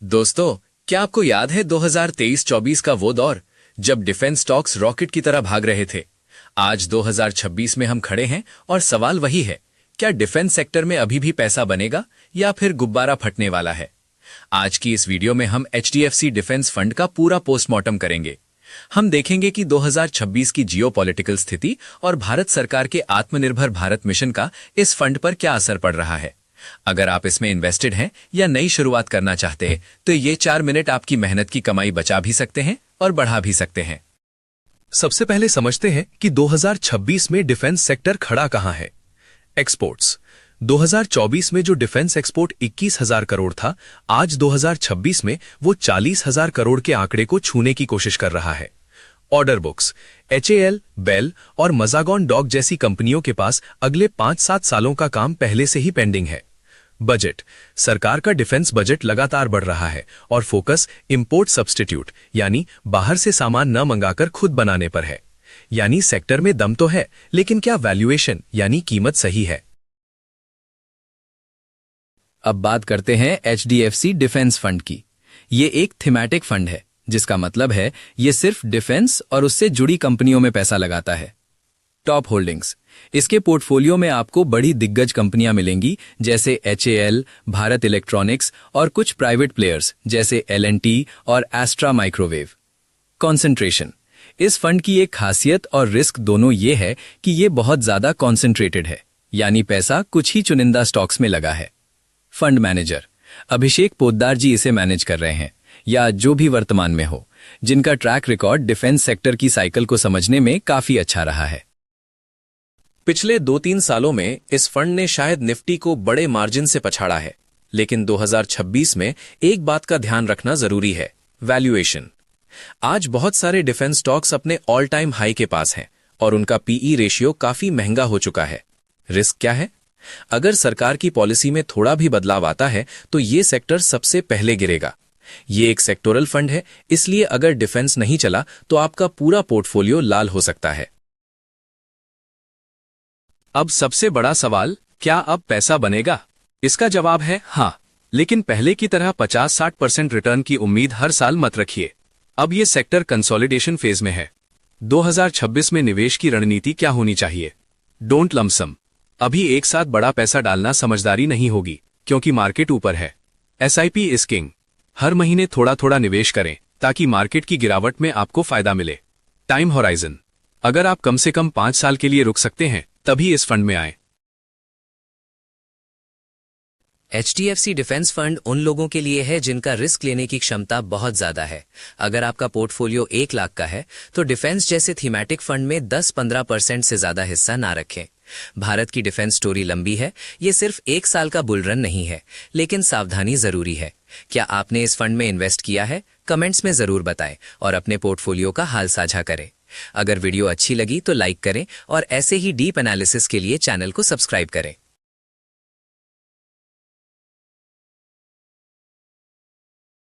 दोस्तों, क्या आपको याद है 2023-24 का वो दौर जब डिफेंस स्टॉक्स रॉकेट की तरह भाग रहे थे? आज 2026 में हम खड़े हैं और सवाल वही है, क्या डिफेंस सेक्टर में अभी भी पैसा बनेगा या फिर गुब्बारा फटने वाला है? आज की इस वीडियो में हम एचडीएफसी डिफेंस फंड का पूरा पोस्टमार्टम करेंगे। हम देखेंगे कि 2026 की जियोपॉलिटिकल स्थिति और भारत सरकार के आत्मनिर्भर भारत मिशन का इस फंड पर क्या असर पड़ रहा है। अगर आप इसमें इन्वेस्टेड हैं या नई शुरुआत करना चाहते हैं तो ये 4 मिनट आपकी मेहनत की कमाई बचा भी सकते हैं और बढ़ा भी सकते हैं। सबसे पहले समझते हैं कि 2026 में डिफेंस सेक्टर खड़ा कहां है। एक्सपोर्ट्स 2024 में जो डिफेंस एक्सपोर्ट 21,000 करोड़ था, आज 2026 में वो 40,000 करोड़ के आंकड़े को छूने की कोशिश कर रहा है। ऑर्डर बुक्स HAL, बेल और मज़ागॉन डॉग जैसी कंपनियों के पास अगले 5-7 सालों का काम पहले से ही पेंडिंग है। बजट सरकार का डिफेंस बजट लगातार बढ़ रहा है और फोकस इंपोर्ट सब्स्टिट्यूट यानी बाहर से सामान न मंगाकर खुद बनाने पर है। यानी सेक्टर में दम तो है, लेकिन क्या वैल्यूएशन यानी कीमत सही है? अब बात करते हैं एचडीएफसी डिफेंस फंड की। ये एक थीमैटिक फंड है, जिसका मतलब है ये सिर्फ डिफेंस और उससे जुड़ी कंपनियों में पैसा लगाता है। टॉप होल्डिंग्स, इसके पोर्टफोलियो में आपको बड़ी दिग्गज कंपनियां मिलेंगी जैसे HAL, भारत इलेक्ट्रॉनिक्स और कुछ प्राइवेट प्लेयर्स जैसे L&T और एस्ट्रा माइक्रोवेव। कॉन्सेंट्रेशन, इस फंड की एक खासियत और रिस्क दोनों ये है कि ये बहुत ज्यादा कॉन्सेंट्रेटेड है, यानी पैसा कुछ ही चुनिंदा स्टॉक्स में लगा है। फंड मैनेजर अभिषेक पोद्दार जी इसे मैनेज कर रहे हैं, या जो भी वर्तमान में हो, जिनका ट्रैक रिकॉर्ड डिफेंस सेक्टर की साइकिल को समझने में काफी अच्छा रहा है। पिछले 2-3 सालों में इस फंड ने शायद निफ्टी को बड़े मार्जिन से पछाड़ा है, लेकिन 2026 में एक बात का ध्यान रखना जरूरी है, वैल्यूएशन। आज बहुत सारे डिफेंस स्टॉक्स अपने ऑल टाइम हाई के पास हैं और उनका PE रेशियो काफी महंगा हो चुका है। रिस्क क्या है? अगर सरकार की पॉलिसी में थोड़ा भी बदलाव आता है तो ये सेक्टर सबसे पहले गिरेगा। ये एक सेक्टोरल फंड है, इसलिए अगर डिफेंस नहीं चला तो आपका पूरा पोर्टफोलियो लाल हो सकता है। अब सबसे बड़ा सवाल, क्या अब पैसा बनेगा? इसका जवाब है हाँ, लेकिन पहले की तरह 50-60% रिटर्न की उम्मीद हर साल मत रखिए। अब ये सेक्टर कंसोलिडेशन फेज में है। 2026 में निवेश की रणनीति क्या होनी चाहिए? Don't lump sum. अभी एक साथ बड़ा पैसा डालना समझदारी नहीं होगी, क्योंकि मार्केट ऊपर है। SIP is king. हर महीने थोड़ा थोड़ा निवेश करें ताकि मार्केट की गिरावट में आपको फायदा मिले। टाइम होराइजन, अगर आप कम से कम 5 साल के लिए रुक सकते हैं तभी इस फंड में आए। HDFC डिफेंस फंड उन लोगों के लिए है जिनका रिस्क लेने की क्षमता बहुत ज्यादा है। अगर आपका पोर्टफोलियो 1 लाख का है तो डिफेंस जैसे थीमैटिक फंड में 10-15% से ज्यादा हिस्सा ना रखें। भारत की डिफेंस स्टोरी लंबी है, ये सिर्फ 1 साल का बुल रन नहीं है, लेकिन सावधानी जरूरी है। क्या आपने इस फंड में इन्वेस्ट किया है? कमेंट्स में जरूर बताएं और अपने पोर्टफोलियो का हाल साझा करें। अगर वीडियो अच्छी लगी तो लाइक करें और ऐसे ही डीप एनालिसिस के लिए चैनल को सब्सक्राइब करें।